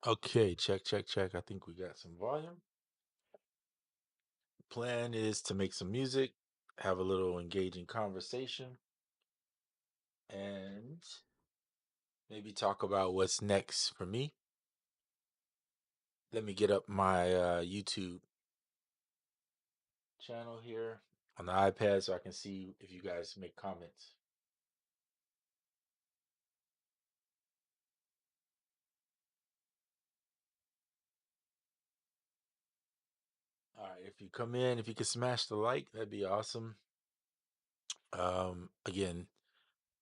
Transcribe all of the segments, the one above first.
Okay, check, check, check. I think we got some volume. Plan is to make some music, have a little engaging conversation, and maybe talk about what's next for me. Let me get up my YouTube channel here on the iPad so I can see if you guys make comments. All right, if you come in, if you could smash the like, that'd be awesome. Again,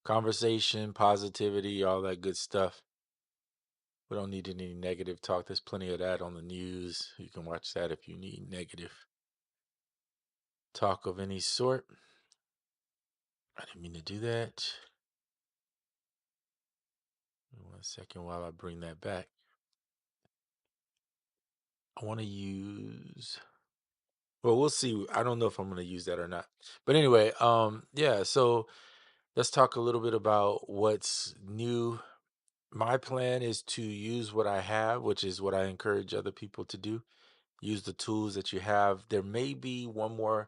conversation, positivity, all that good stuff. We don't need any negative talk. There's plenty of that on the news. You can watch that if you need negative talk of any sort. I didn't mean to do that. 1 second while I bring that back. I want to use. Well, we'll see. I don't know if I'm going to use that or not. But anyway, yeah. So let's talk a little bit about what's new. My plan is to use what I have, which is what I encourage other people to do. Use the tools that you have. There may be one more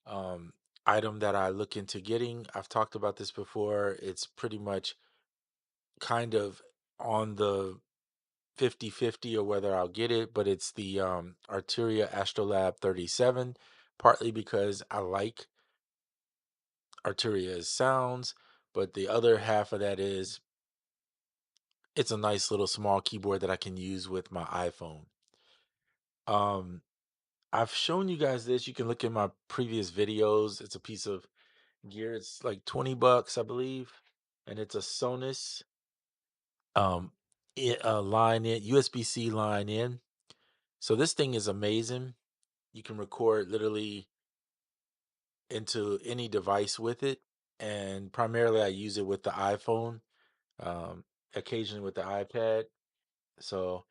um, item that I look into getting. I've talked about this before. It's pretty much kind of on the 50-50 or whether I'll get it, but it's the Arturia Astrolab 37, partly because I like Arturia's sounds, but the other half of that is it's a nice little small keyboard that I can use with my iPhone. Um, I've shown you guys this. You can look at my previous videos. It's a piece of gear. It's like 20 bucks, I believe. And it's a Sonus line in, USB-C line in. So this thing is amazing. You can record literally into any device with it. And primarily I use it with the iPhone, um, occasionally with the iPad. So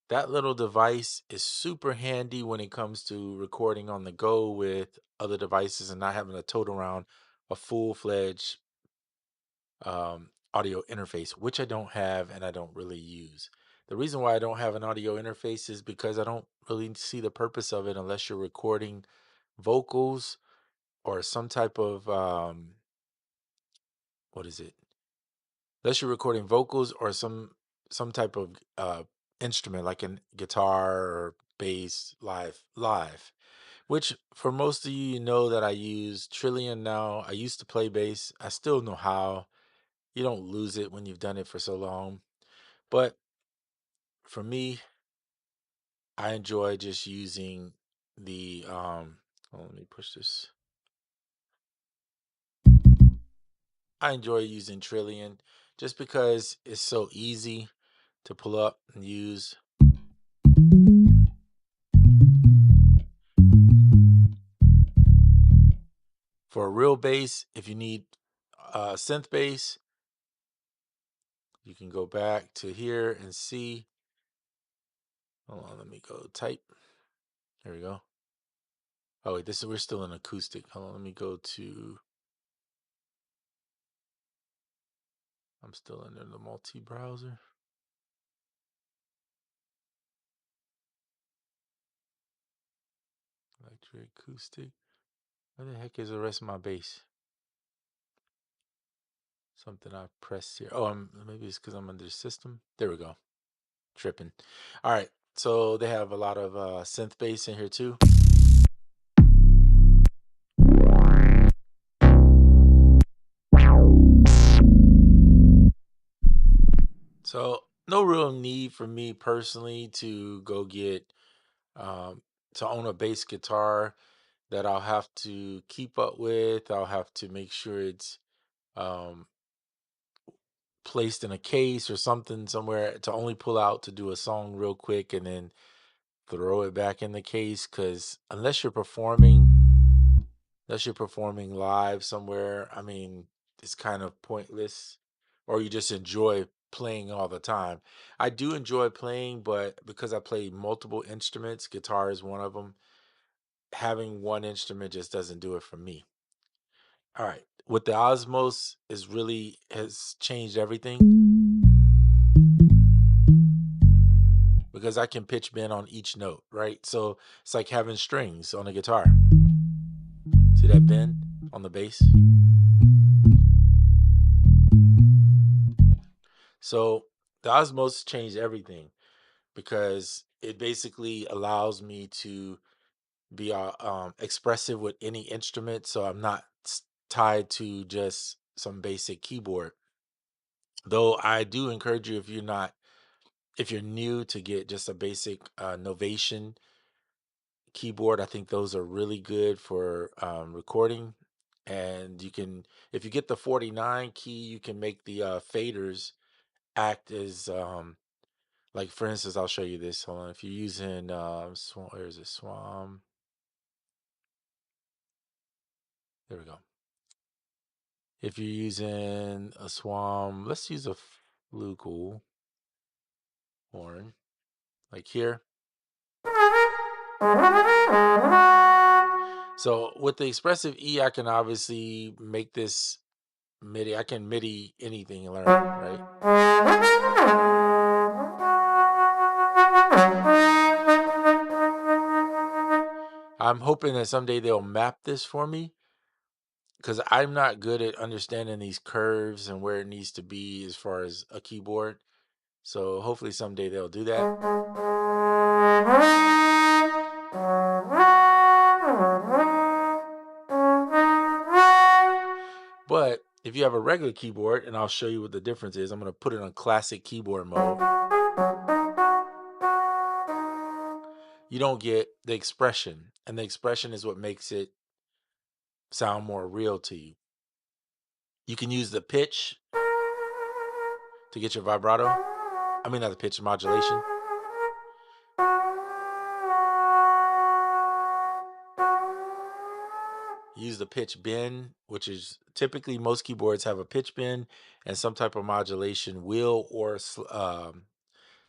that little device is super handy when it comes to recording on the go with other devices and not having to tote around a full-fledged audio interface, which I don't have and I don't really use. The reason why I don't have an audio interface is because I don't really see the purpose of it unless you're recording vocals or some type of what is it? Unless you're recording vocals or some type of instrument like a guitar or bass live. Which for most of you, you know that I use Trillion now. I used to play bass. I still know how. You don't lose it when you've done it for so long. But for me, I enjoy just using the let me push this. I enjoy using Trillion just because it's so easy to pull up and use. For a real bass, if you need synth bass, you can go back to here and see. Hold on, let me go type. There we go. Oh wait, we're still in acoustic. Hold on, let me go to. I'm still in the multi browser. Electric acoustic. Where the heck is the rest of my bass? Something I pressed here. Oh, maybe it's because I'm under system. There we go. Tripping. All right. So they have a lot of synth bass in here too. So no real need for me personally to go get um, to own a bass guitar that I'll have to keep up with. I'll have to make sure it's um, placed in a case or something somewhere to only pull out to do a song real quick and then throw it back in the case. Because unless you're performing live somewhere, I mean, it's kind of pointless, or you just enjoy playing all the time. I do enjoy playing, but because I play multiple instruments, guitar is one of them, having one instrument just doesn't do it for me. All right. With the Osmos is really has changed everything. because I can pitch bend on each note, right? So it's like having strings on a guitar. See that bend on the bass? So the Osmos changed everything because it basically allows me to be expressive with any instrument. So I'm not tied to just some basic keyboard. Though I do encourage you, if you're new, to get just a basic Novation keyboard. I think those are really good for recording. And you can, if you get the 49 key, you can make the faders act as like, for instance, I'll show you this. Hold on. If you're using where is it? Swam. There we go. If you're using a Swam, let's use a Flugelhorn, like here. So with the expressive E, I can obviously make this MIDI. I can MIDI anything and learn, right? I'm hoping that someday they'll map this for me, because I'm not good at understanding these curves and where it needs to be as far as a keyboard. So hopefully someday they'll do that. But if you have a regular keyboard, and I'll show you what the difference is, I'm going to put it on classic keyboard mode. You don't get the expression, and the expression is what makes it sound more real to you. You can use the pitch to get your vibrato. I mean, not the pitch, modulation. Use the pitch bend, which is typically most keyboards have a pitch bend and some type of modulation wheel or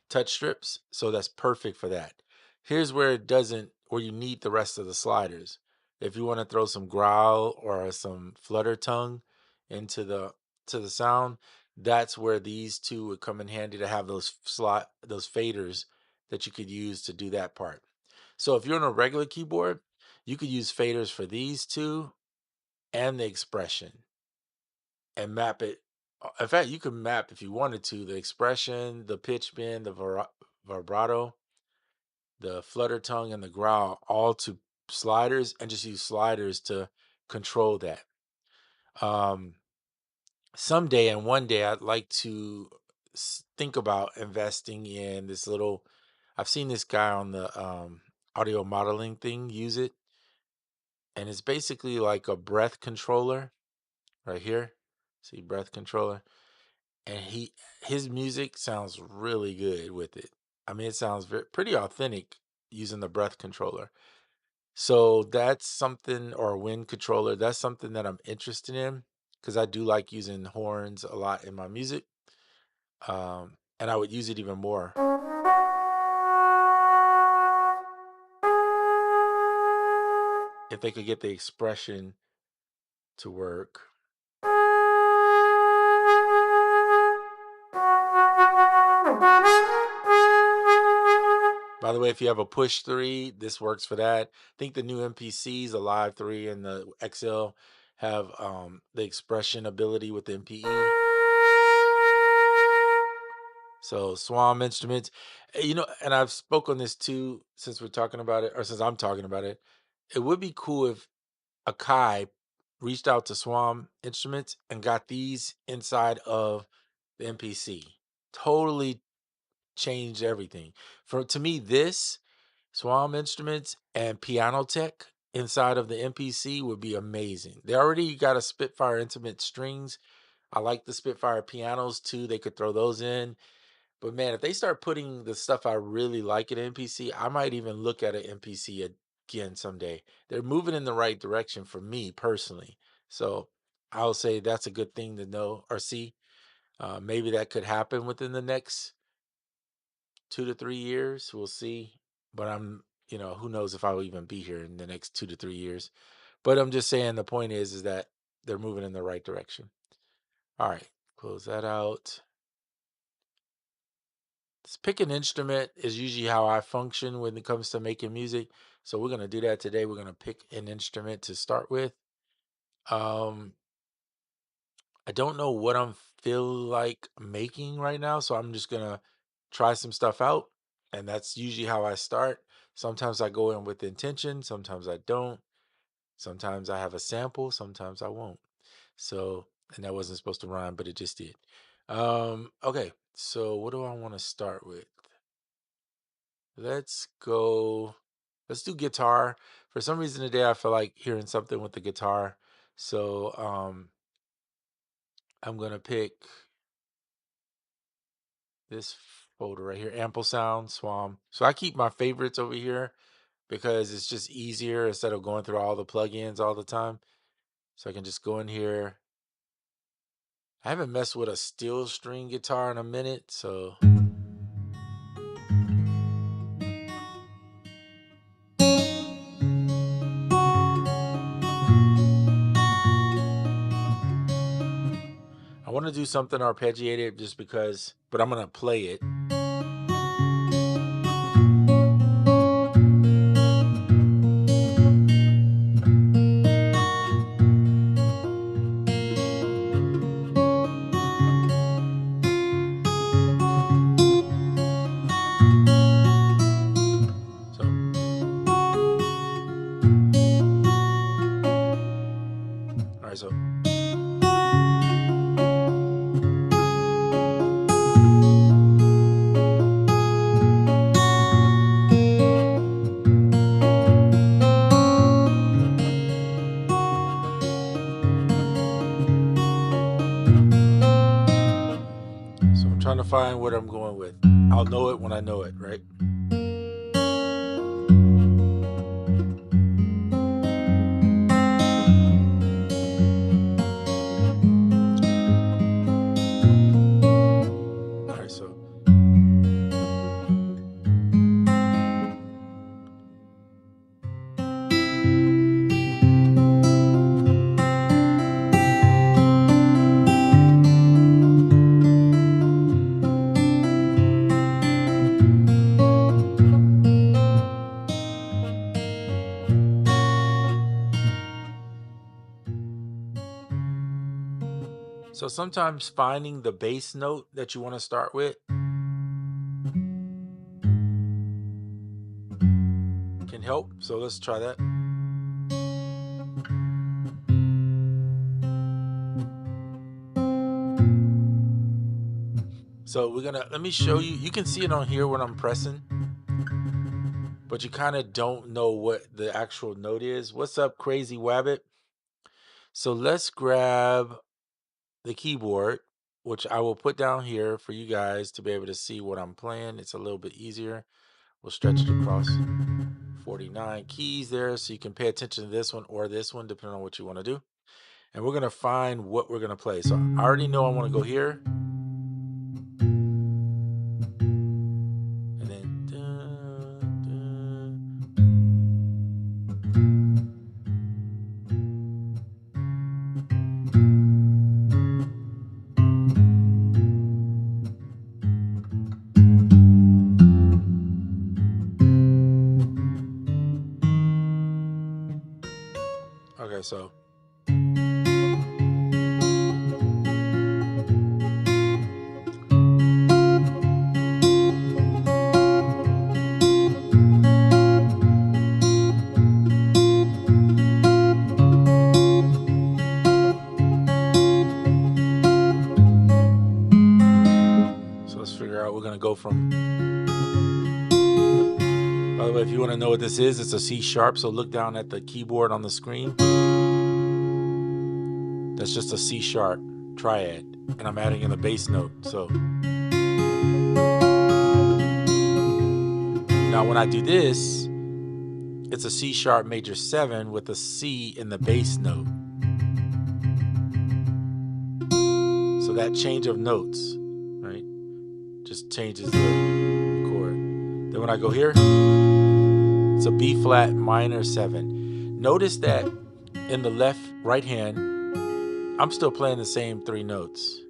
touch strips. So that's perfect for that. Here's where it doesn't, where you need the rest of the sliders. If you want to throw some growl or some flutter tongue into the sound, that's where these two would come in handy, to have those faders that you could use to do that part. So if you're on a regular keyboard, you could use faders for these two and the expression and map it. In fact, you can map, if you wanted to, the expression, the pitch bend, the vibrato, the flutter tongue, and the growl, all to sliders, and just use sliders to control that. Um, Someday and one day, I'd like to think about investing in this little. I've seen this guy on the audio modeling thing use it, and it's basically like a breath controller right here. See, breath controller, and his music sounds really good with it. I mean, it sounds pretty authentic using the breath controller. So that's something, or a wind controller. That's something that I'm interested in, because I do like using horns a lot in my music, and I would use it even more if they could get the expression to work. By the way, if you have a push 3, this works for that. I think the new MPCs, the Live 3 and the XL, have the expression ability with the MPE. So Swam Instruments, and I've spoken this too, since we're talking about it, or since I'm talking about it. It would be cool if Akai reached out to Swam Instruments and got these inside of the MPC. Totally changed everything. For to me, this Swam Instruments and Piano Tech inside of the MPC would be amazing. They already got a Spitfire Intimate strings. I like the Spitfire pianos too. They could throw those in. But man, if they start putting the stuff I really like at MPC, I might even look at an MPC again someday. They're moving in the right direction for me personally. So I'll say that's a good thing to know or see. Maybe that could happen within the next 2 to 3 years. We'll see. But who knows if I'll even be here in the next 2 to 3 years. But I'm just saying, the point is that they're moving in the right direction. All right, close that out. Pick an instrument is usually how I function when it comes to making music. So we're gonna do that today. We're gonna pick an instrument to start with. Um, I don't know what I'm feel like making right now, so I'm just gonna try some stuff out, and that's usually how I start. Sometimes I go in with intention, sometimes I don't. Sometimes I have a sample, sometimes I won't. So, and that wasn't supposed to rhyme, but it just did. Okay, so what do I want to start with? Let's go. Let's do guitar. For some reason today, I feel like hearing something with the guitar. So, I'm gonna pick this folder right here, Ample Sound, Swam. So I keep my favorites over here because it's just easier instead of going through all the plugins all the time. So I can just go in here. I haven't messed with a steel string guitar in a minute, so I want to do something arpeggiated just because, but I'm gonna play it. So, all right, so I'm trying to find what I'm going with. I'll know it when I know it, right? All right, so sometimes finding the bass note that you want to start with can help. So let's try that. So we're gonna, let me show you. You can see it on here when I'm pressing, but you kind of don't know what the actual note is. What's up, Crazy Wabbit? So let's grab the keyboard, which I will put down here for you guys to be able to see what I'm playing. It's a little bit easier. We'll stretch it across 49 keys there so you can pay attention to this one or this one, depending on what you want to do. And we're going to find what we're going to play. So I already know I want to go here. And then. Okay, so. Let's figure out, we're going to go from, by the way, if you want to know what this is, it's a C sharp. So look down at the keyboard on the screen. That's just a C sharp triad. And I'm adding in the bass note. So now when I do this, it's a C sharp major 7 with a C in the bass note. So that change of notes, right, just changes the chord. Then when I go here, it's a B flat minor 7. Notice that in the left right hand, I'm still playing the same 3 notes,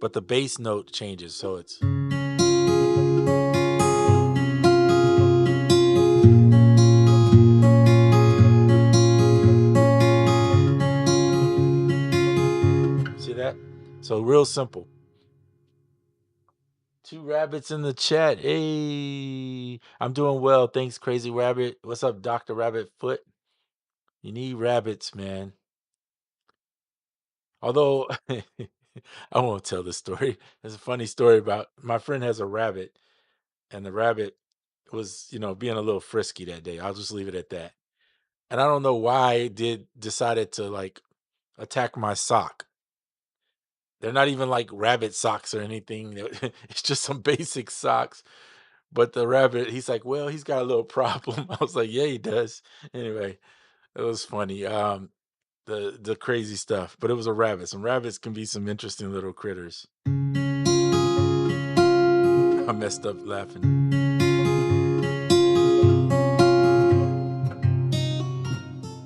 but the bass note changes. So it's at that? So real simple. 2 rabbits in the chat. Hey, I'm doing well. Thanks, Crazy Rabbit. What's up, Dr. Rabbit Foot? You need rabbits, man. Although I won't tell the story. There's a funny story about my friend has a rabbit, and the rabbit was, being a little frisky that day. I'll just leave it at that. And I don't know why it decided to like attack my sock. They're not even like rabbit socks or anything. It's just some basic socks. But the rabbit, he's like, well, he's got a little problem. I was like, yeah, he does. Anyway, it was funny. The crazy stuff. But it was a rabbit. Some rabbits can be some interesting little critters. I messed up laughing.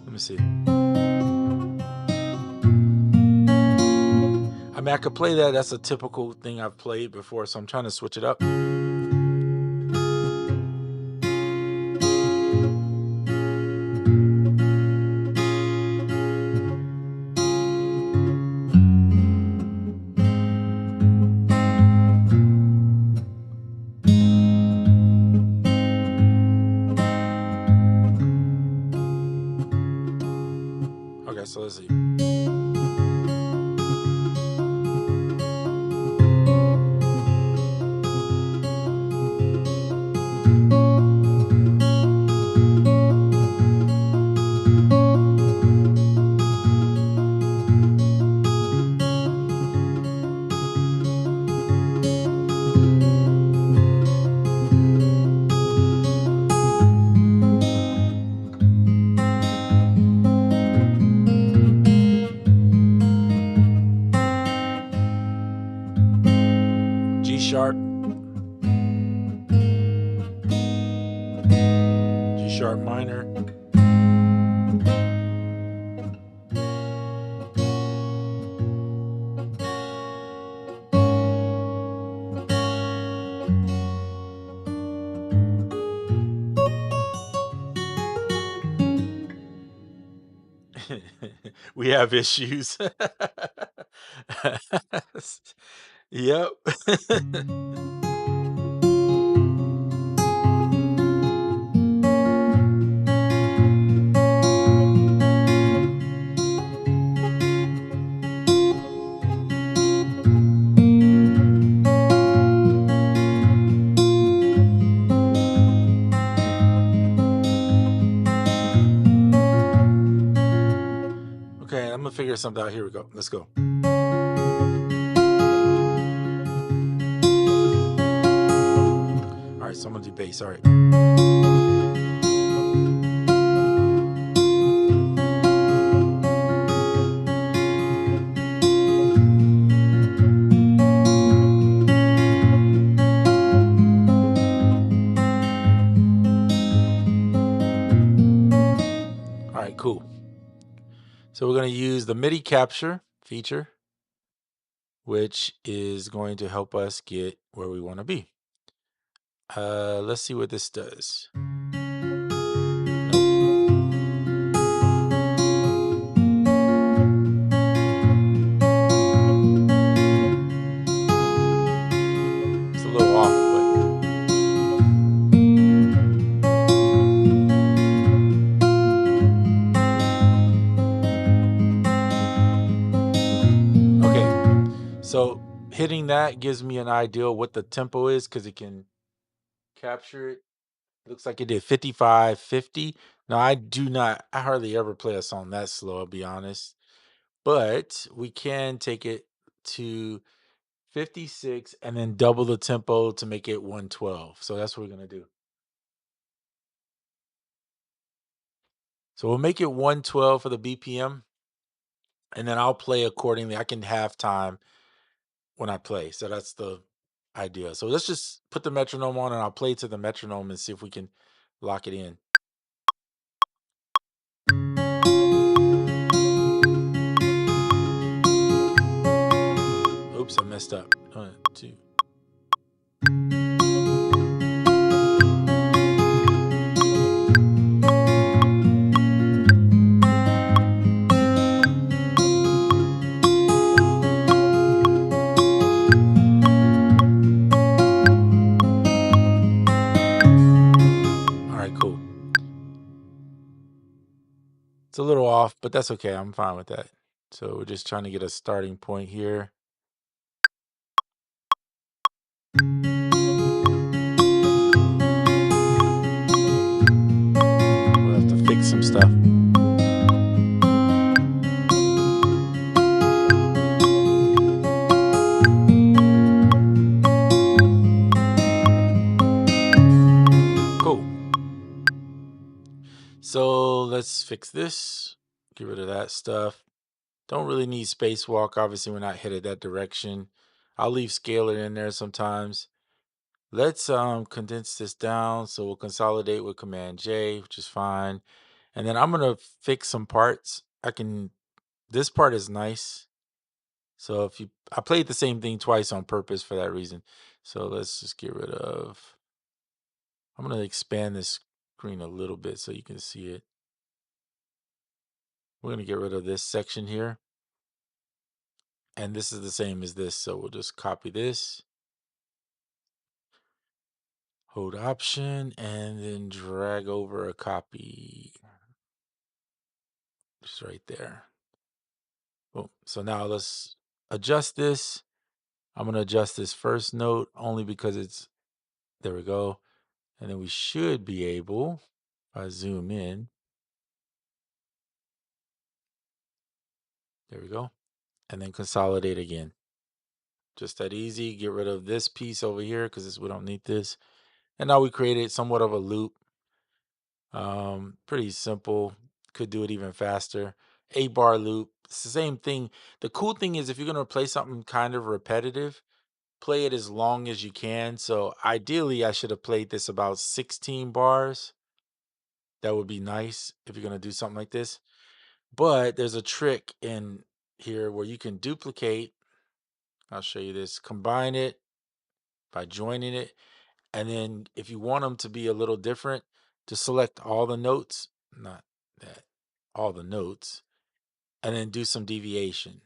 Let me see. I mean, I could play that. That's a typical thing I've played before, so I'm trying to switch it up. Okay, so let's see. G sharp, G sharp minor, we have issues. Yep. Okay, I'm gonna figure something out. Here we go. Let's go. All right, so I'm gonna do bass. All right. All right, cool. So we're going to use the MIDI capture feature, which is going to help us get where we want to be. Let's see what this does. It's a little off, but okay. So hitting that gives me an idea what the tempo is because it can capture it. Looks like it did 55, 50. Now I hardly ever play a song that slow, I'll be honest. But we can take it to 56 and then double the tempo to make it 112. So that's what we're going to do. So we'll make it 112 for the BPM, and then I'll play accordingly. I can have time when I play. So that's the idea. So let's just put the metronome on and I'll play to the metronome and see if we can lock it in. Oops, I messed up. 1, 2. off, but that's okay. I'm fine with that. So we're just trying to get a starting point here. We'll have to fix some stuff. Cool. So let's fix this. Get rid of that stuff. Don't really need spacewalk. Obviously, we're not headed that direction. I'll leave scalar in there sometimes. Let's condense this down. So we'll consolidate with Command J, which is fine. And then I'm gonna fix some parts. This part is nice. So I played the same thing twice on purpose for that reason. So let's just get rid of, I'm gonna expand this screen a little bit so you can see it. We're gonna get rid of this section here. And this is the same as this. So we'll just copy this, hold Option, and then drag over a copy. Just right there. Boom. So now let's adjust this. I'm gonna adjust this first note only because there we go. And then we should be able, if I zoom in, there we go. And then consolidate again. Just that easy. Get rid of this piece over here because we don't need this. And now we created somewhat of a loop. Pretty simple. Could do it even faster. 8-bar loop. It's the same thing. The cool thing is if you're gonna play something kind of repetitive, play it as long as you can. So ideally, I should have played this about 16 bars. That would be nice if you're gonna do something like this. But there's a trick in here where you can duplicate. I'll show you this. Combine it by joining it. And then if you want them to be a little different, just select all the notes, not that, all the notes, and then do some deviation.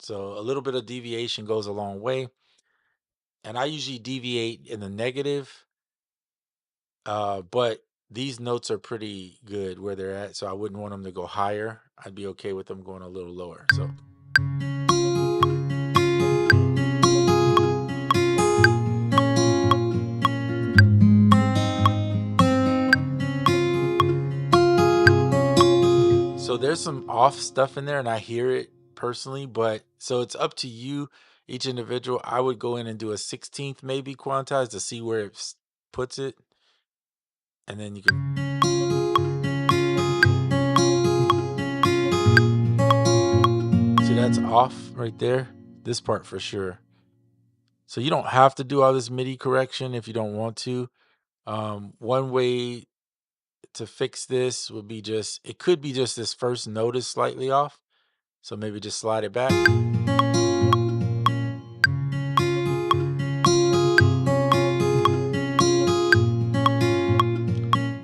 So a little bit of deviation goes a long way. And I usually deviate in the negative, but these notes are pretty good where they're at. So I wouldn't want them to go higher. I'd be okay with them going a little lower. So there's some off stuff in there and I hear it personally, but so it's up to you, each individual. I would go in and do a 16th maybe quantize to see where puts it. And then you can see that's off right there. This part for sure. So you don't have to do all this MIDI correction if you don't want to. One way to fix this would be it could be just this first note is slightly off. So maybe just slide it back.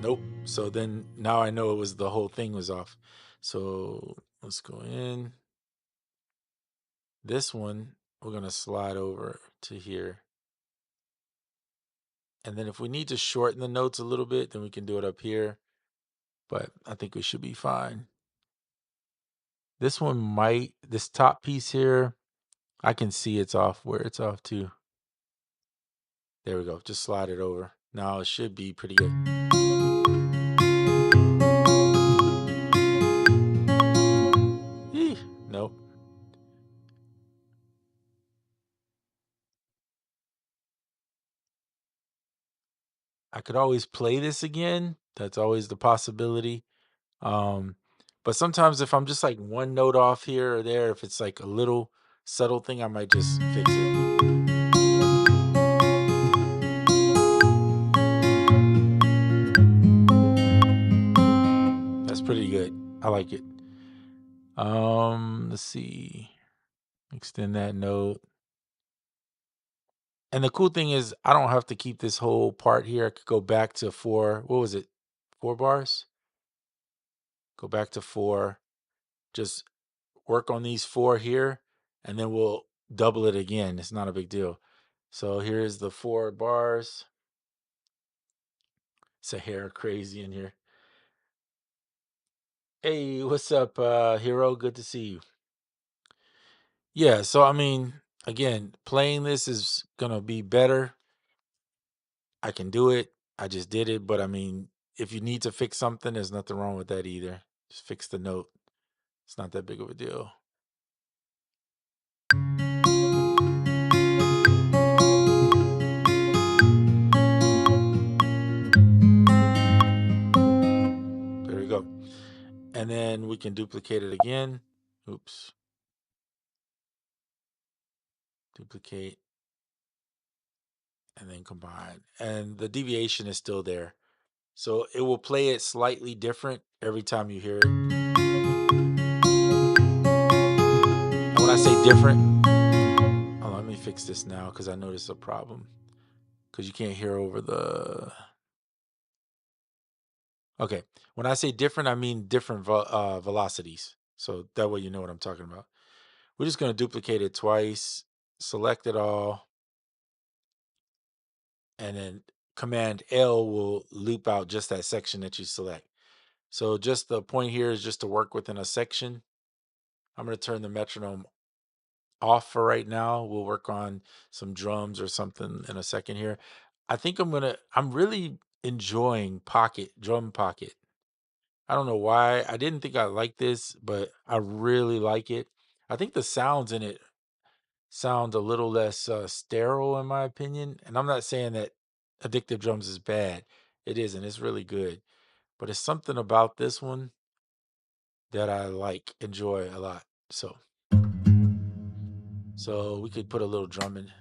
Nope. So then now I know the whole thing was off. So let's go in. This one, we're going to slide over to here. And then if we need to shorten the notes a little bit, then we can do it up here. But I think we should be fine. This this top piece here, I can see it's off where it's off to. There we go. Just slide it over. Now it should be pretty good. Nope. I could always play this again. That's always the possibility. Um, but sometimes if I'm just like one note off here or there, if it's like a little subtle thing, I might just fix it. That's pretty good. I like it. Let's see. Extend that note. And the cool thing is I don't have to keep this whole part here. I could go back to what was it? 4 bars? Go back to 4. Just work on these 4 here, and then we'll double it again. It's not a big deal. So here's the 4 bars. It's a hair crazy in here. Hey, what's up, hero? Good to see you. Yeah, so I mean, again, playing this is gonna be better. I can do it. I just did it, but I mean, if you need to fix something, there's nothing wrong with that either. Just fix the note. It's not that big of a deal. There we go. And then we can duplicate it again. Oops. Duplicate and then combine. And the deviation is still there. So it will play it slightly different every time you hear it. And when I say different, hold on, let me fix this now because I noticed a problem. Because you can't hear over the. Okay. When I say different, I mean different velocities. So that way you know what I'm talking about. We're just going to duplicate it twice, select it all, and then Command L will loop out just that section that you select. So just the point here is just to work within a section. I'm going to turn the metronome off for right now. We'll work on some drums or something in a second here. I think I'm really enjoying Drum Pocket. I don't know why. I didn't think I liked this, but I really like it. I think the sounds in it sound a little less sterile, in my opinion. And I'm not saying that Addictive Drums is bad. It isn't. It's really good. But it's something about this one that I enjoy a lot. So we could put a little drum in.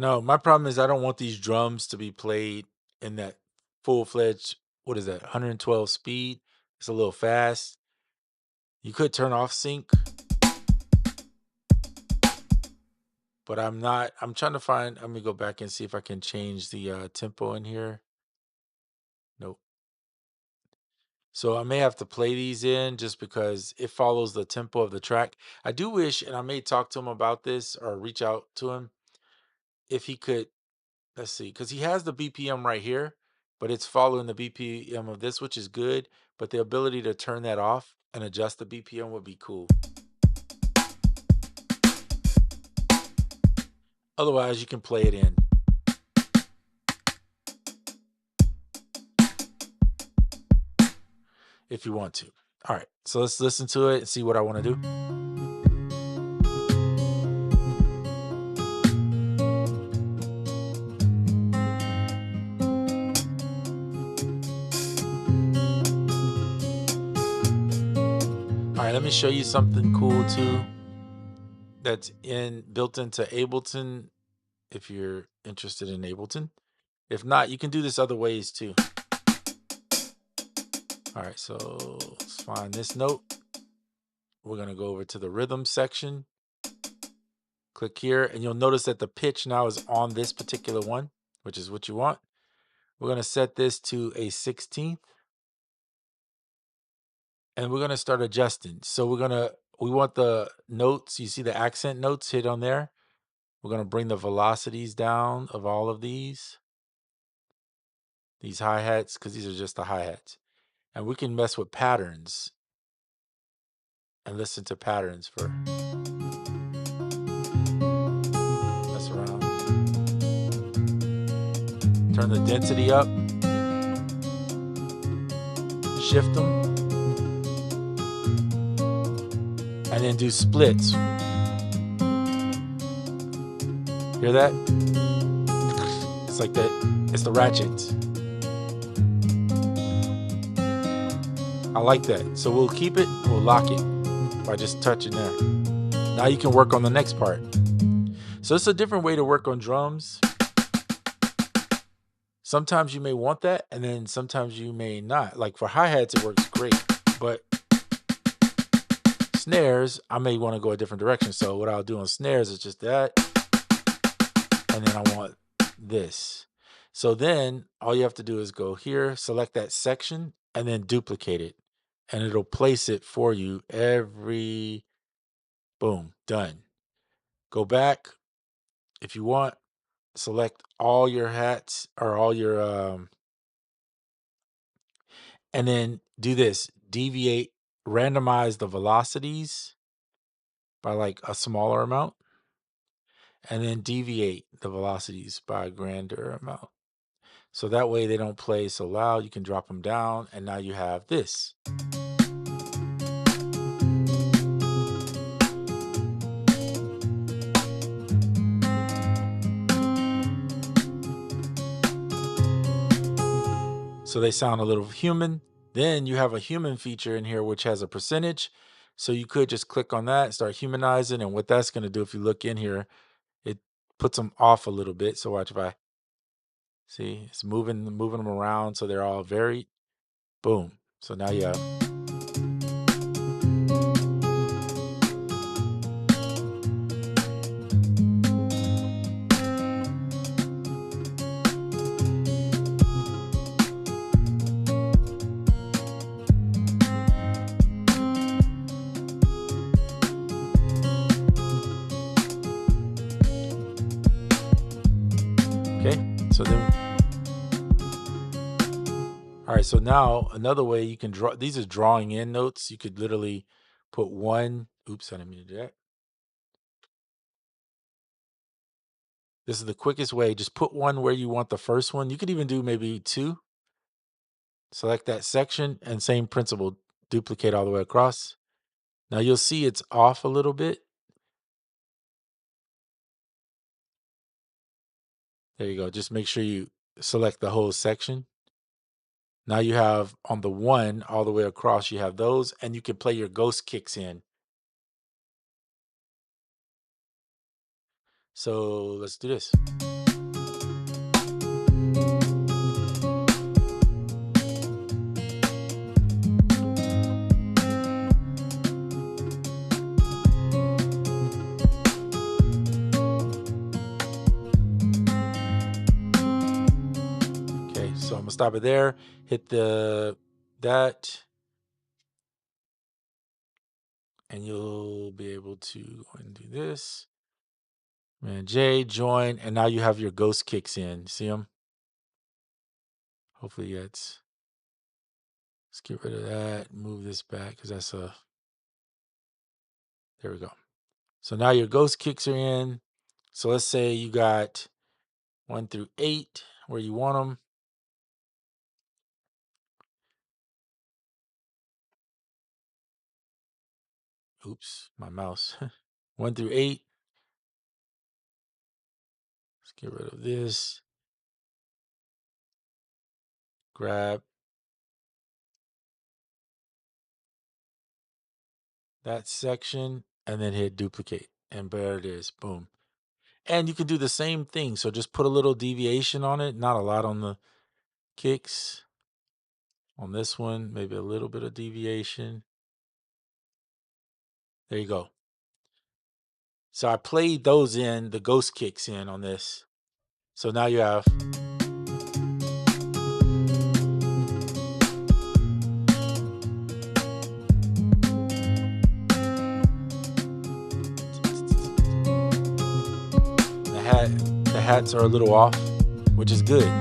No, my problem is I don't want these drums to be played in that full-fledged, what is that, 112 speed. It's a little fast. You could turn off sync, but I'm trying to find, let me go back and see if I can change the tempo in here. Nope. So I may have to play these in just because it follows the tempo of the track. I do wish, and I may talk to him about this or reach out to him if he could. Let's see, because he has the BPM right here, but it's following the BPM of this, which is good. But the ability to turn that off and adjust the BPM would be cool. Otherwise, you can play it in if you want to. All right, so let's listen to it and see what I want to do. All right, let me show you something cool too that's built into Ableton if you're interested in Ableton. If not, you can do this other ways too. All right, so let's find this note. We're going to go over to the rhythm section. Click here, and you'll notice that the pitch now is on this particular one, which is what you want. We're going to set this to a 16th, and we're going to start adjusting. So we want the notes, you see the accent notes hit on there. We're going to bring the velocities down of all of these hi-hats, because these are just the hi-hats. And we can mess with patterns and listen to patterns for mess around. Turn the density up, shift them, and then do splits. Hear that? It's like that. It's the ratchets. I like that. So we'll keep it, we'll lock it by just touching there. Now you can work on the next part. So it's a different way to work on drums. Sometimes you may want that, and then sometimes you may not. Like for hi-hats, it works great, but snares, I may want to go a different direction. So what I'll do on snares is just that, and then I want this. So then all you have to do is go here, select that section, and then duplicate it. And it'll place it for you every, boom, done. Go back if you want, select all your hats or all your, and then do this, deviate, randomize the velocities by like a smaller amount, and then deviate the velocities by a grander amount. So that way they don't play so loud. You can drop them down, and now you have this. So they sound a little human. Then you have a human feature in here, which has a percentage. So you could just click on that, start humanizing. And what that's going to do, if you look in here, it puts them off a little bit. So watch if I see, it's moving them around. So they're all varied. Boom. So now you have. Okay, so then, all right, so now another way you can draw, these are drawing in notes. You could literally put one, oops, I didn't mean to do that. This is the quickest way. Just put one where you want the first one. You could even do maybe two. Select that section and same principle, duplicate all the way across. Now you'll see it's off a little bit. There you go. Just make sure you select the whole section. Now you have on the one all the way across, you have those, and you can play your ghost kicks in. So let's do this. Okay, so I'm gonna stop it there. Hit that, and you'll be able to go and do this. Man, J, join, and now you have your ghost kicks in. See them? Hopefully let's get rid of that. Move this back because that's a. There we go. So now your ghost kicks are in. So let's say you got 1 through 8 where you want them. Oops, my mouse. 1 through 8. Let's get rid of this. Grab that section and then hit duplicate. And there it is. Boom. And you can do the same thing. So just put a little deviation on it. Not a lot on the kicks. On this one, maybe a little bit of deviation. There you go. So I played those in, the ghost kicks in on this. So now you have. The hats are a little off, which is good.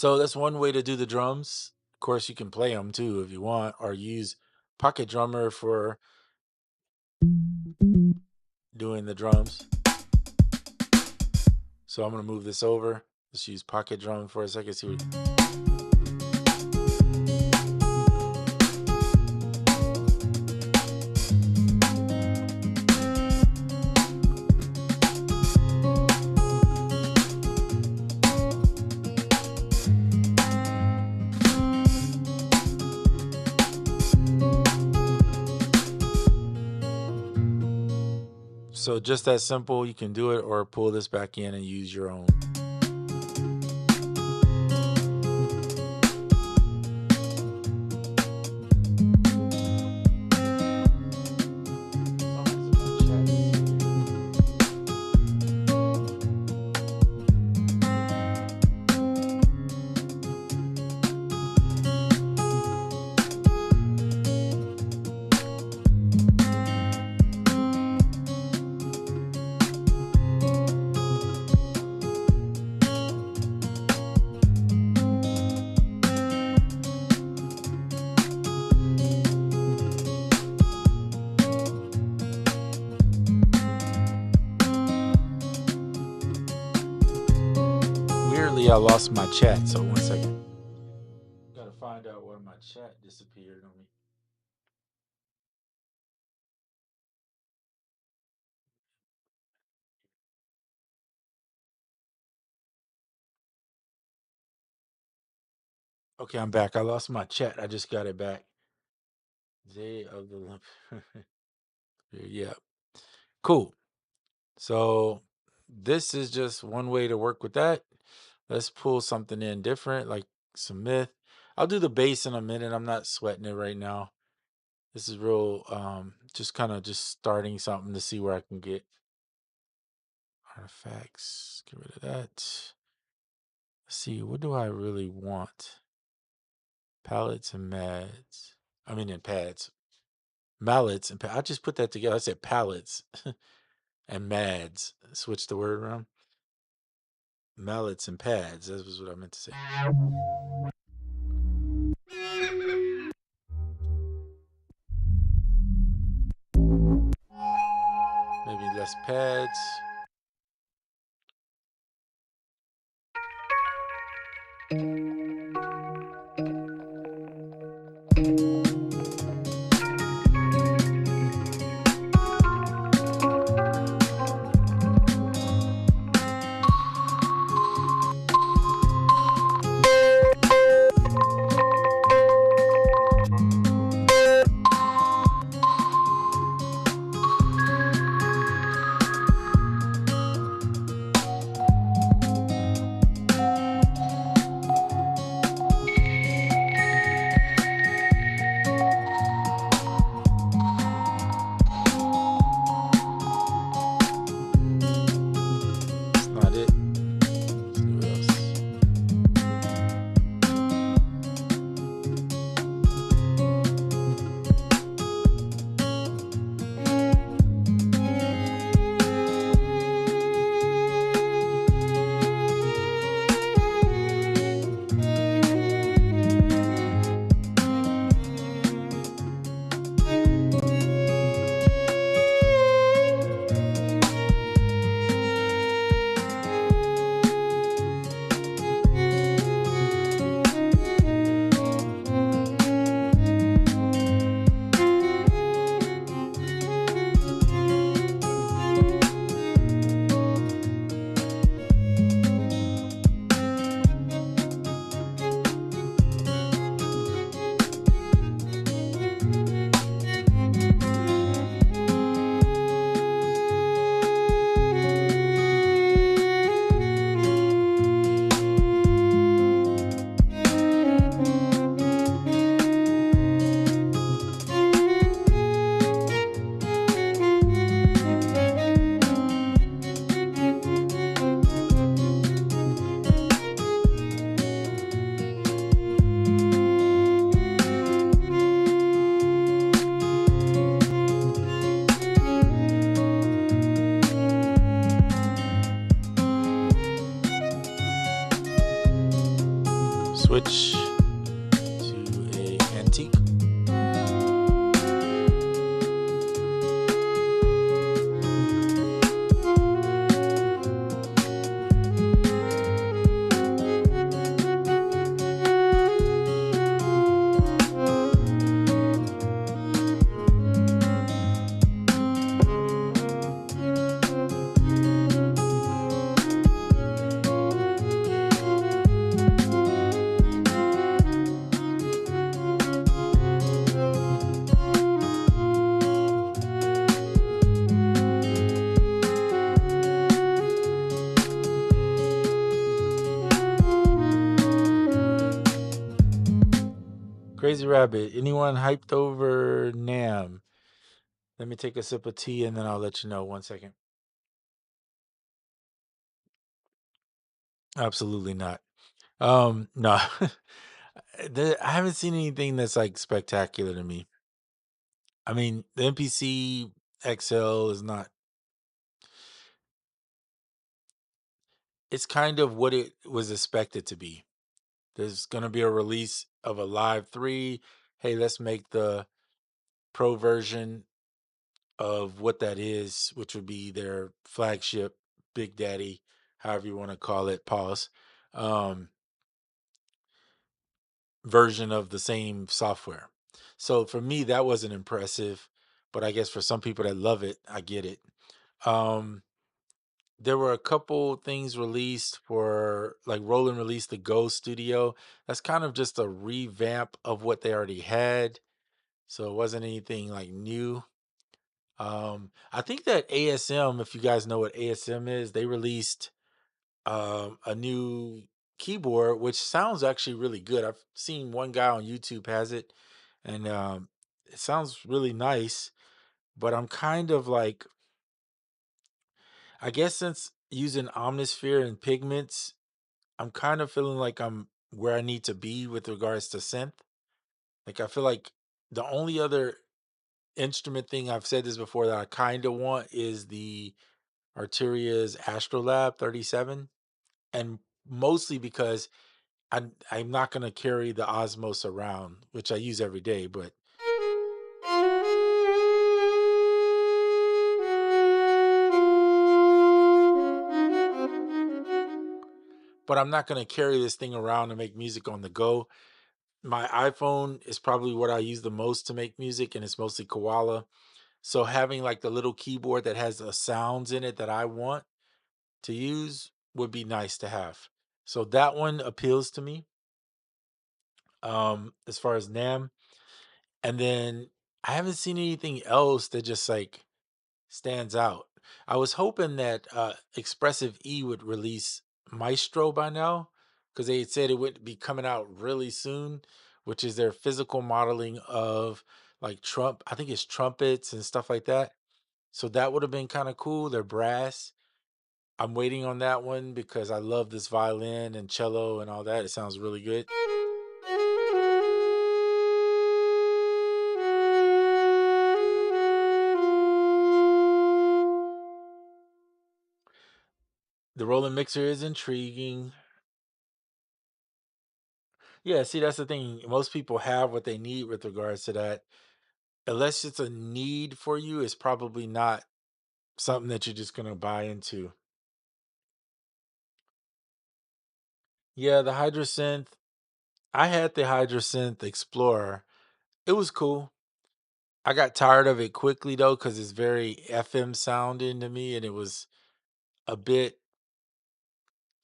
So that's one way to do the drums. Of course, you can play them too if you want, or use Pocket Drummer for doing the drums. So I'm gonna move this over. Let's use Pocket Drum for a second. See what. So just that simple, you can do it or pull this back in and use your own. Weirdly, I lost my chat, so 1 second. Gotta find out where my chat disappeared on me. Okay, I'm back. I lost my chat. I just got it back. Day of the Olymp. Yeah. Cool. So this is just one way to work with that. Let's pull something in different, like some myth. I'll do the bass in a minute. I'm not sweating it right now. This is real, just kind of just starting something to see where I can get artifacts. Get rid of that. Let's see, what do I really want? Palettes and mads. I mean, in pads. Mallets and I just put that together. I said palettes and mads. Switch the word around. Mallets and pads. That was what I meant to say. Maybe less pads. switch to a antique. Crazy Rabbit. Anyone hyped over Nam? Let me take a sip of tea and then I'll let you know. 1 second. Absolutely not. No. I haven't seen anything that's like spectacular to me. I mean, the MPC XL is not, it's kind of what it was expected to be. There's going to be a release of a Live 3. Hey, let's make the pro version of what that is, which would be their flagship Big Daddy, however you want to call it, pause, um, version of the same software. So for me, that wasn't impressive, but I guess for some people that love it, I get it. Um, there were a couple things released for, like, Roland released the Go Studio. That's kind of just a revamp of what they already had. So it wasn't anything like new. I think that ASM, if you guys know what ASM is, they released a new keyboard, which sounds actually really good. I've seen one guy on YouTube has it, and it sounds really nice. But I'm kind of like, I guess since using Omnisphere and Pigments, I'm kind of feeling like I'm where I need to be with regards to synth. Like I feel like the only other instrument thing, I've said this before, that I kind of want is the Arteria's Astrolab 37, and mostly because I'm not gonna carry the Osmos around, which I use every day, but I'm not gonna carry this thing around to make music on the go. My iPhone is probably what I use the most to make music, and it's mostly Koala. So having like the little keyboard that has the sounds in it that I want to use would be nice to have. So that one appeals to me. As far as Nam, and then I haven't seen anything else that just like stands out. I was hoping that Expressive E would release Maestro by now, because they had said it would be coming out really soon, which is their physical modeling of like I think it's trumpets and stuff like that. So that would have been kind of cool. They're brass. I'm waiting on that one because I love this violin and cello and all that. It sounds really good. The Roland mixer is intriguing. Yeah, see, that's the thing. Most people have what they need with regards to that. Unless it's a need for you, it's probably not something that you're just gonna buy into. Yeah, the Hydrosynth. I had the Hydrosynth Explorer. It was cool. I got tired of it quickly though, because it's very FM sounding to me, and it was a bit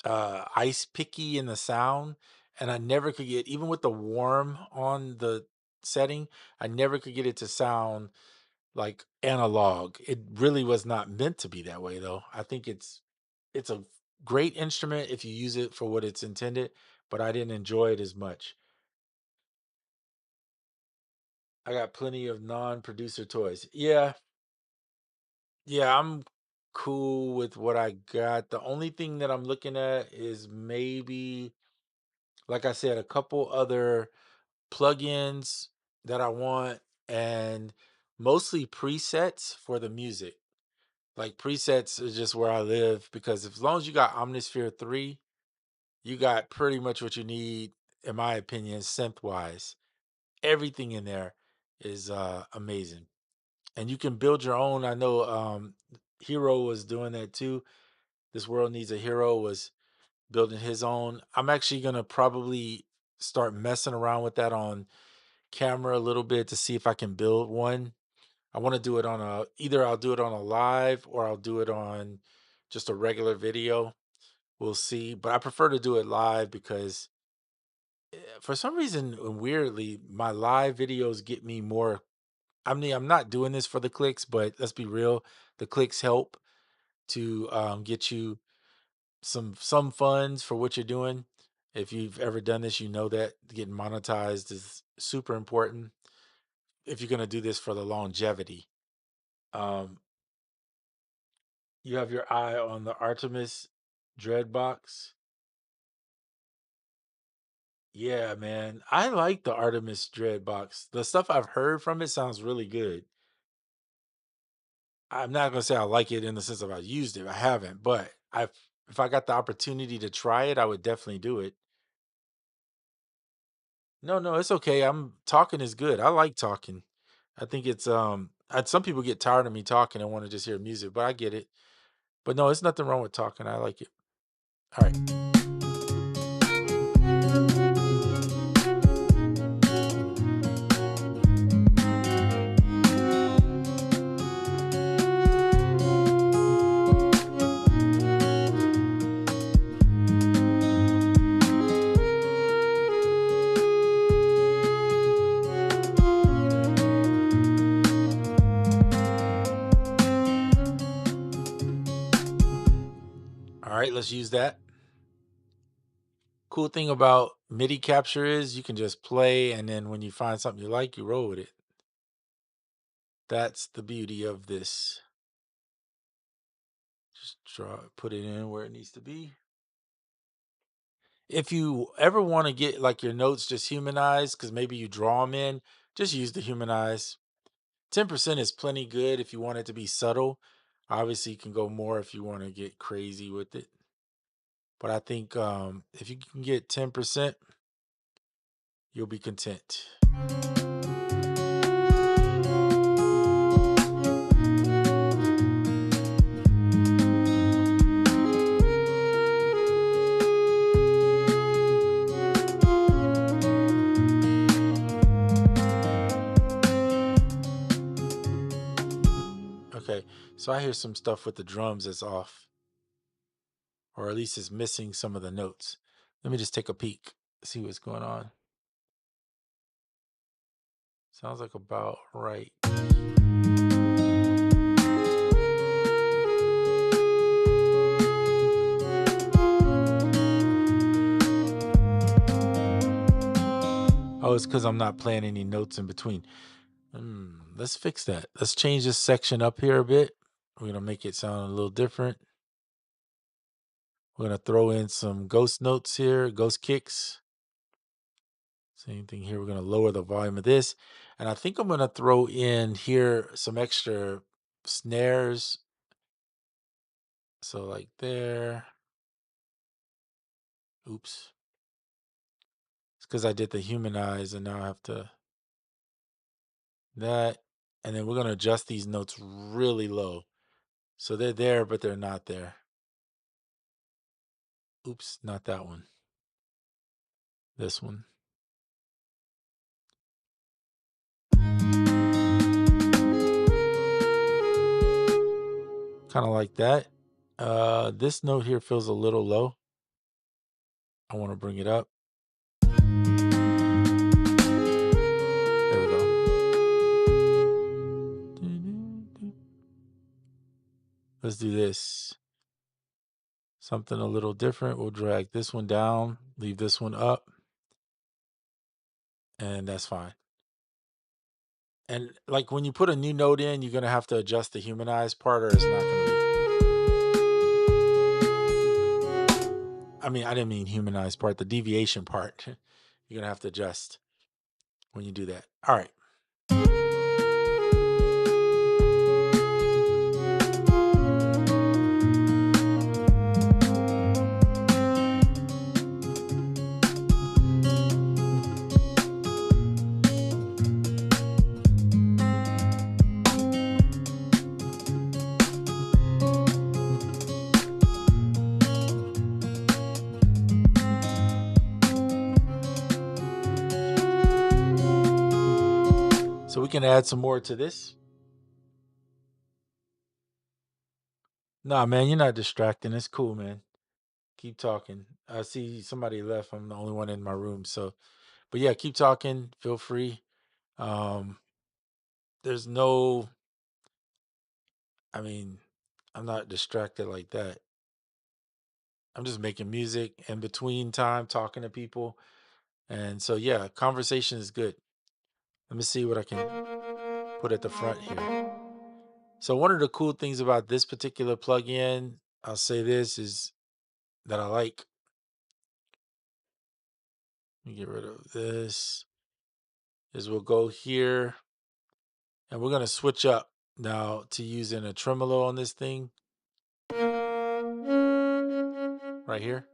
ice picky in the sound. And I never could get, even with the warm on the setting, I never could get it to sound like analog. It really was not meant to be that way though. I think it's a great instrument if you use it for what it's intended, but I didn't enjoy it as much. I got plenty of non-producer toys. Yeah, yeah, I'm cool with what I got. The only thing that I'm looking at is maybe, like I said, a couple other plugins that I want, and mostly presets for the music. Like presets is just where I live, because as long as you got Omnisphere 3, you got pretty much what you need in my opinion, synth wise. Everything in there is amazing. And you can build your own. I know Hero was doing that too. This World Needs a Hero was building his own. I'm actually gonna probably start messing around with that on camera a little bit to see if I can build one. I want to do it on a either I'll do it on a live or I'll do it on just a regular video. We'll see. But I prefer to do it live because for some reason, weirdly, my live videos get me more. I mean, I'm not doing this for the clicks, but let's be real, the clicks help to get you some funds for what you're doing. If you've ever done this, you know that getting monetized is super important if you're going to do this for the longevity. Um, you have your eye on the Artemis Dread box. Yeah, man. I like the Artemis Dread box. The stuff I've heard from it sounds really good. I'm not gonna say I like it in the sense of I used it. I haven't, but I've if I got the opportunity to try it, I would definitely do it. No, no, it's okay. I'm talking is good. I like talking. I think it's some people get tired of me talking and want to just hear music, but I get it. But no, it's nothing wrong with talking. I like it. All right. All right, let's use that. Cool thing about MIDI capture is you can just play and then when you find something you like, you roll with it. That's the beauty of this. Just put it in where it needs to be. If you ever want to get like your notes just humanized, because maybe you draw them in, just use the humanize. 10% is plenty good if you want it to be subtle. Obviously, you can go more if you want to get crazy with it. But I think if you can get 10%, you'll be content. Okay, so I hear some stuff with the drums that's off, or at least it's missing some of the notes. Let me just take a peek, see what's going on. Sounds like about right. Oh, it's because I'm not playing any notes in between. Let's fix that. Let's change this section up here a bit. We're gonna make it sound a little different. We're gonna throw in some ghost notes here, ghost kicks. Same thing here. We're gonna lower the volume of this. And I think I'm gonna throw in here some extra snares. So like there. Oops. It's because I did the humanize and now I have to that. And then we're gonna adjust these notes really low. So they're there, but they're not there. Oops, not that one. This one. Kind of like that. This note here feels a little low. I want to bring it up. There we go. Let's do this. Something a little different. We'll drag this one down, leave this one up, and that's fine. And like when you put a new note in, you're gonna have to adjust the humanized part, or it's not gonna be. I mean, I didn't mean humanized part, the deviation part. You're gonna have to adjust when you do that. All right. can add some more to this. Nah, man, you're not distracting. It's cool, man. Keep talking. I see somebody left. I'm the only one in my room. So, but yeah, keep talking. Feel free. Um, there's no, I mean, I'm not distracted like that. I'm just making music in between time, talking to people. And so, yeah, conversation is good. Let me see what I can put at the front here. So, one of the cool things about this particular plugin, I'll say this is that I like. Let me get rid of this. Is we'll go here and we're going to switch up now to using a tremolo on this thing right here.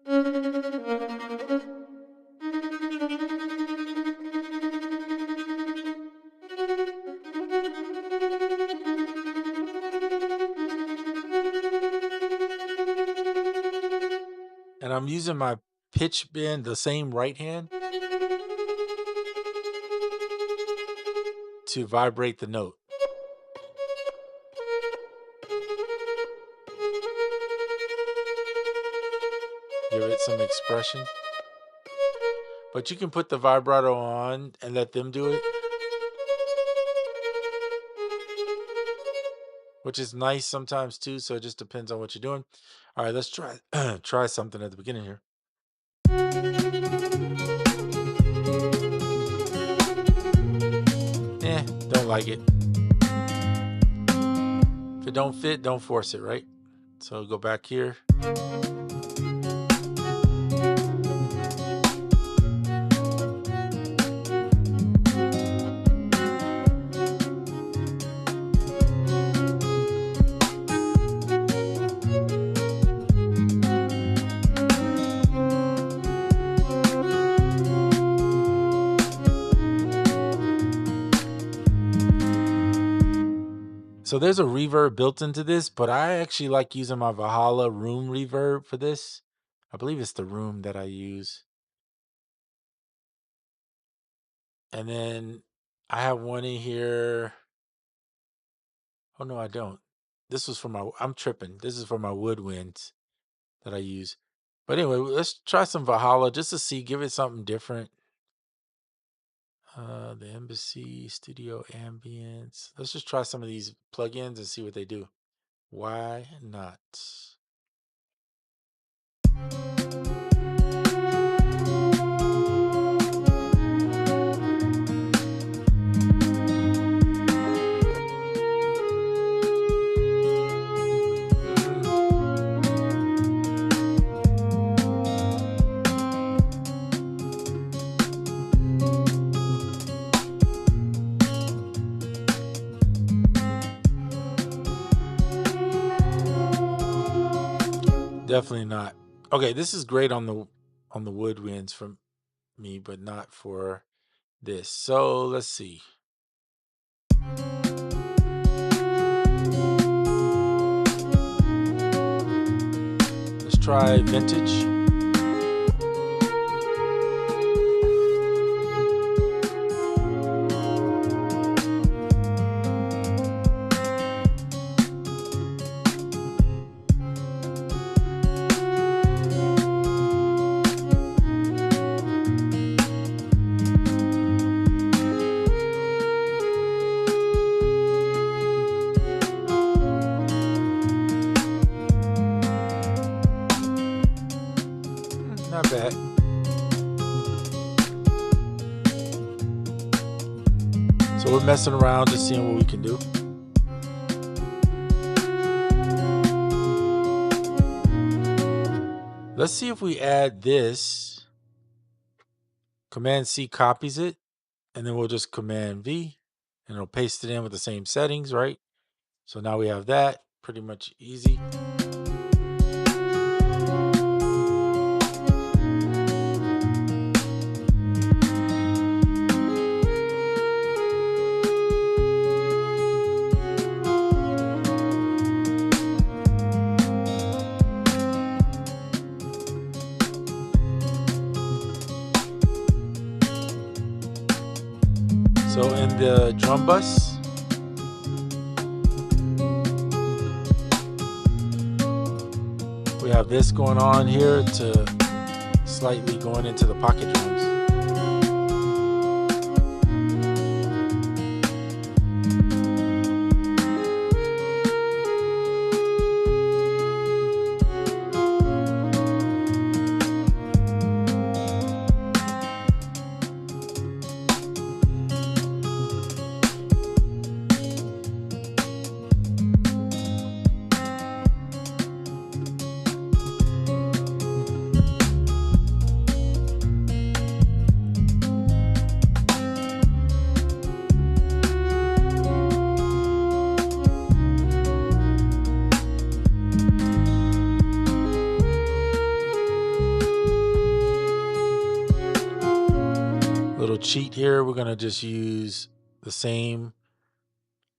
And I'm using my pitch bend, the same right hand, to vibrate the note. Give it some expression. But you can put the vibrato on and let them do it, which is nice sometimes too. So it just depends on what you're doing. All right, let's try try something at the beginning here. Don't like it. If it don't fit, don't force it, right? So go back here. So there's a reverb built into this, but I actually like using my Valhalla room reverb for this. I believe it's the room that I use. And then I have one in here. Oh, no, I don't. This was for my, I'm tripping. This is for my woodwinds that I use. But anyway, let's try some Valhalla just to see, give it something different. The Embassy Studio Ambience. Let's just try some of these plugins and see what they do. Why not? Definitely not. Okay, this is great on the woodwinds from me, but not for this. So let's see. Let's try vintage. Not bad. So we're messing around, just seeing what we can do. Let's see if we add this. Command C copies it, and then we'll just Command V, and it'll paste it in with the same settings, right? So now we have that, pretty much easy. So in the drum bus, we have this going on here to slightly going into the pocket drums. Little cheat here, we're gonna just use the same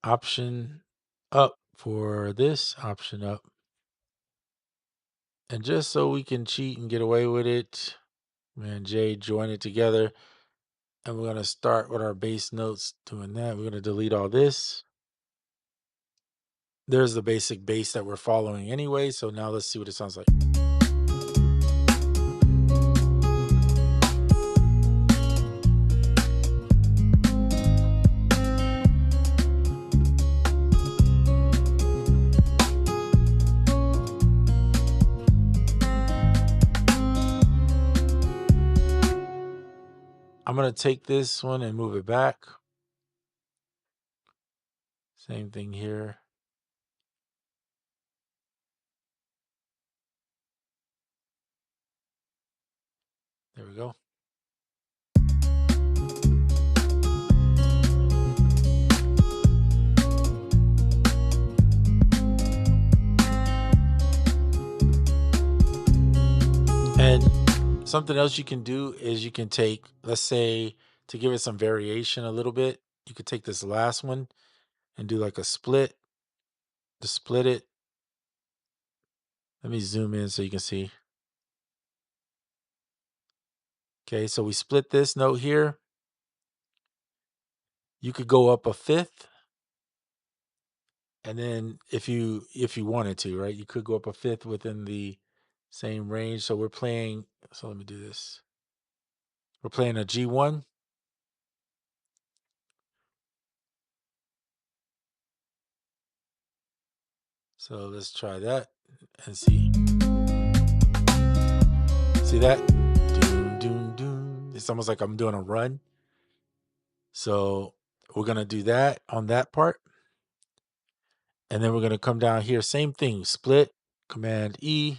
option up for this option up. And just so we can cheat and get away with it, me and Jay join it together. And we're gonna start with our bass notes doing that. We're gonna delete all this. There's the basic bass that we're following anyway. So now let's see what it sounds like. I'm gonna take this one and move it back. Same thing here. There we go. And something else you can do is you can take, let's say, to give it some variation a little bit, you could take this last one and do like a split to split it. Let me zoom in so you can see. Okay, so we split this note here. You could go up a fifth. And then if you wanted to, right, you could go up a fifth within the same range. So we're playing, so let me do this. We're playing a G1. So let's try that and see. See that? Doom, doom, doom. It's almost like I'm doing a run. So we're going to do that on that part. And then we're going to come down here. Same thing. Split. Command E.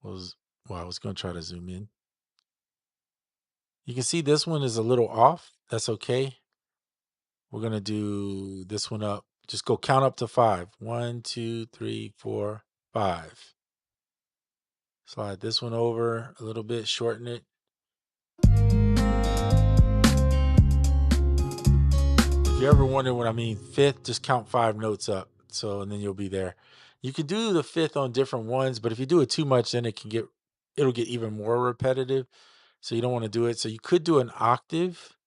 Well, I was going to try to zoom in. You can see this one is a little off. That's okay. We're going to do this one up. Just go count up to 5. 1, 2, 3, 4, 5. Slide this one over a little bit, shorten it. If you're ever wondering what I mean, fifth, just count 5 notes up. So, and then you'll be there. You can do the fifth on different ones, but if you do it too much, then it'll get even more repetitive. So you don't want to do it. So you could do an octave.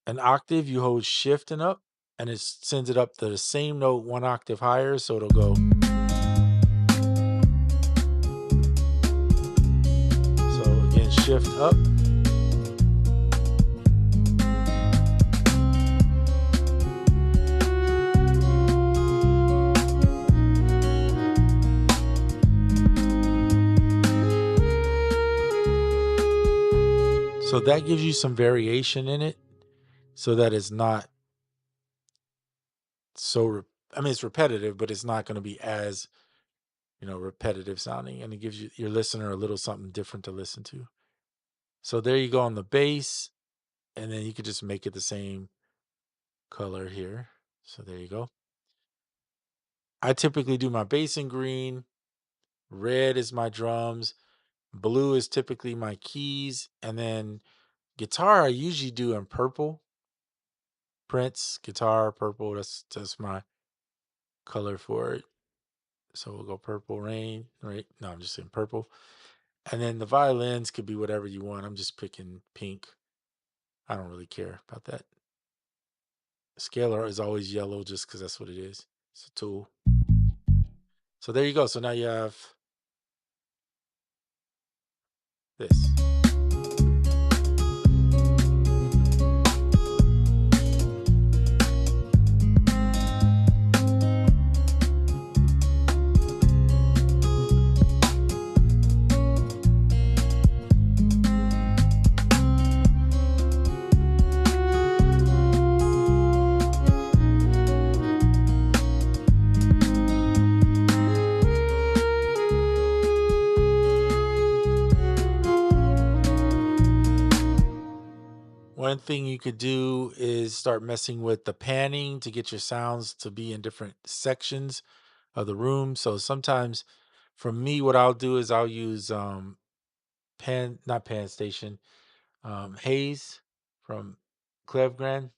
An octave, you hold shift and up, and it sends it up to the same note 1 octave higher. So it'll go. So again, shift up. So that gives you some variation in it so that it's not so, I mean, it's repetitive, but it's not going to be as, repetitive sounding. And it gives your listener a little something different to listen to. So there you go on the bass. And then you could just make it the same color here. So there you go. I typically do my bass in green. Red is my drums. Blue is typically my keys. And then guitar, I usually do in purple. Prince, guitar, purple. That's my color for it. So we'll go Purple Rain, right? No, I'm just saying purple. And then the violins could be whatever you want. I'm just picking pink. I don't really care about that. Scalar is always yellow just because that's what it is. It's a tool. So there you go. So now you have this. One thing you could do is start messing with the panning to get your sounds to be in different sections of the room. So sometimes for me, what I'll do is I'll use not Pan Station, Haze from Clevgren.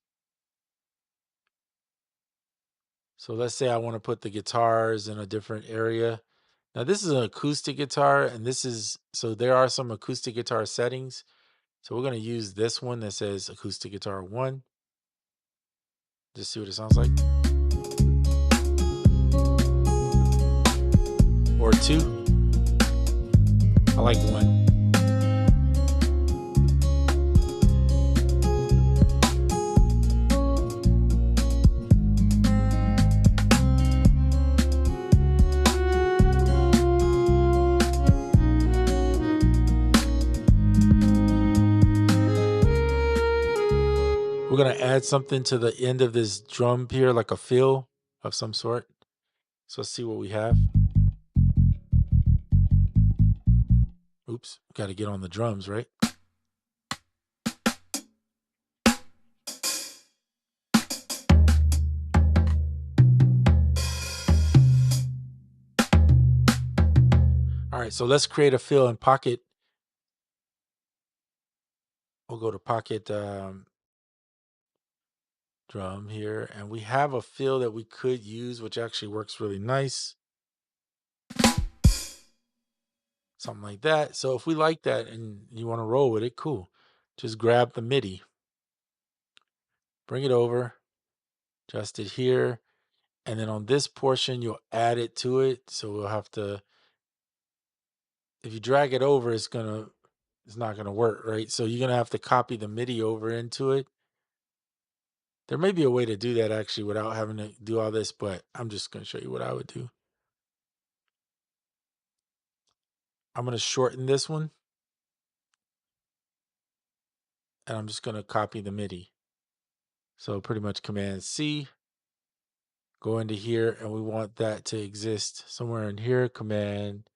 So let's say I want to put the guitars in a different area. Now this is an acoustic guitar, and so there are some acoustic guitar settings. So we're going to use this one that says acoustic guitar 1. Just see what it sounds like. Or 2. I like 1. We're going to add something to the end of this drum here, like a fill of some sort. So let's see what we have. Oops, got to get on the drums, right? All right, so let's create a fill in Pocket. We'll go to Pocket drum here, and we have a fill that we could use, which actually works really nice. Something like that. So if we like that and you want to roll with it, cool. Just grab the MIDI, bring it over, adjust it here, and then on this portion, you'll add it to it. So we'll have to, if you drag it over, it's not gonna work, right? So you're gonna have to copy the MIDI over into it. There may be a way to do that actually without having to do all this, but I'm just gonna show you what I would do. I'm gonna shorten this one, and I'm just gonna copy the MIDI. So pretty much Command C, go into here, and we want that to exist somewhere in here, Command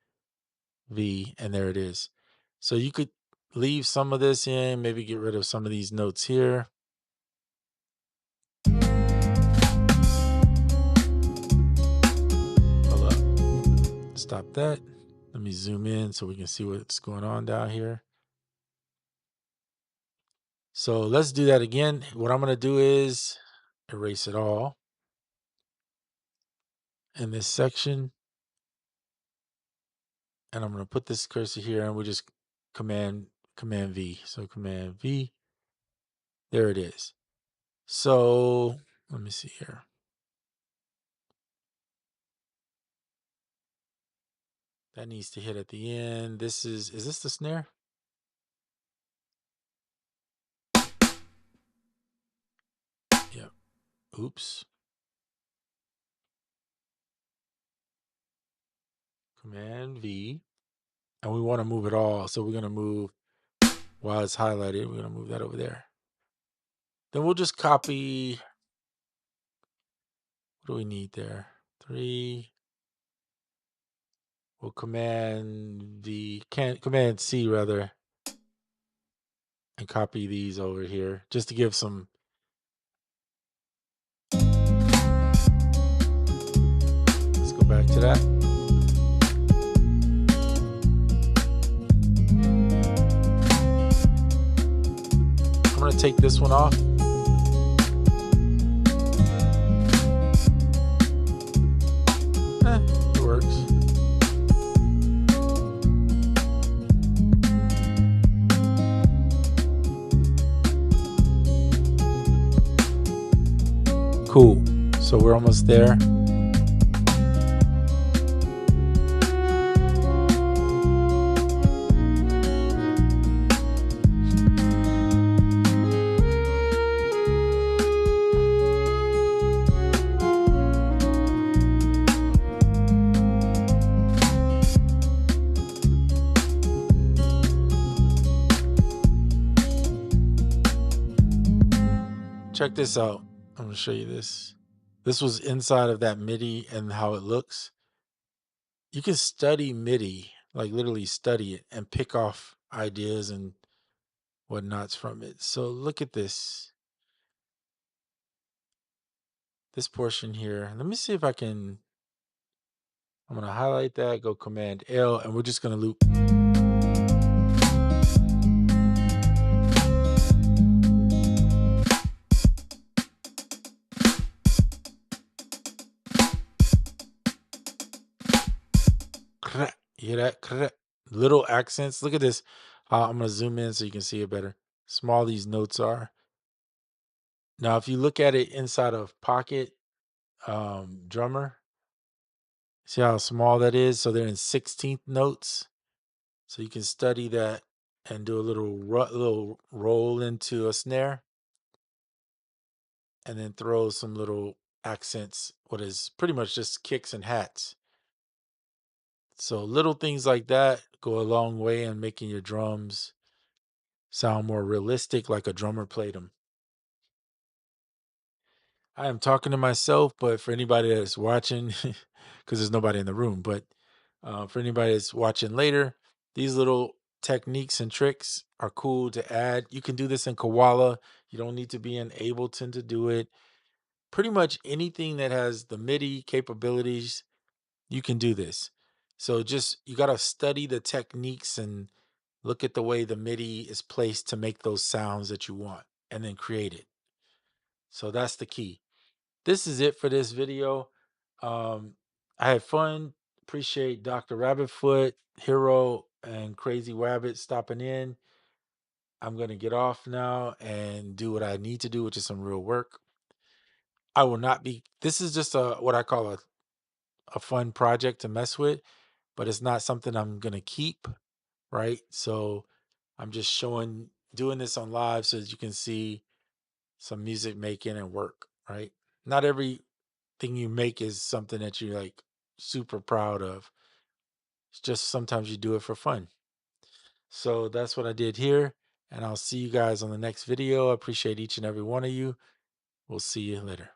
V, and there it is. So you could leave some of this in, maybe get rid of some of these notes here. Hold up. Stop that. Let me zoom in so we can see what's going on down here. So let's do that again. What I'm going to do is erase it all in this section. And I'm going to put this cursor here, and we'll just Command V. So Command V. There it is. So let me see here. That needs to hit at the end. Is this the snare? Yep. Oops. Command V. And we want to move it all. So we're going to move, while it's highlighted, we're going to move that over there. Then we'll just copy, what do we need there? 3. We'll Command C rather, and copy these over here just to give some. Let's go back to that. I'm going to take this one off. It works. So we're almost there. Check this out. I'm gonna show you this. This was inside of that MIDI and how it looks. You can study MIDI, like literally study it and pick off ideas and whatnots from it. So look at this portion here. Let me see if I can. I'm gonna highlight that, go Command L, and we're just gonna loop. You hear that? Little accents. Look at this. I'm gonna zoom in so you can see it better. Small these notes are. Now, if you look at it inside of Pocket Drummer, see how small that is? So they're in 16th notes. So you can study that and do a little roll into a snare, and then throw some little accents, what is pretty much just kicks and hats. So little things like that go a long way in making your drums sound more realistic, like a drummer played them. I am talking to myself, but for anybody that's watching, because there's nobody in the room, but for anybody that's watching later, these little techniques and tricks are cool to add. You can do this in Koala. You don't need to be in Ableton to do it. Pretty much anything that has the MIDI capabilities, you can do this. So just you got to study the techniques and look at the way the MIDI is placed to make those sounds that you want and then create it. So that's the key. This is it for this video. I had fun. Appreciate Dr. Rabbitfoot, Hero, and Crazy Rabbit stopping in. I'm going to get off now and do what I need to do, which is some real work. I will not be, this is just what I call a fun project to mess with, but it's not something I'm going to keep, right? So I'm just doing this on live so that you can see some music making and work, right? Not everything you make is something that you're like super proud of. It's just sometimes you do it for fun. So that's what I did here. And I'll see you guys on the next video. I appreciate each and every one of you. We'll see you later.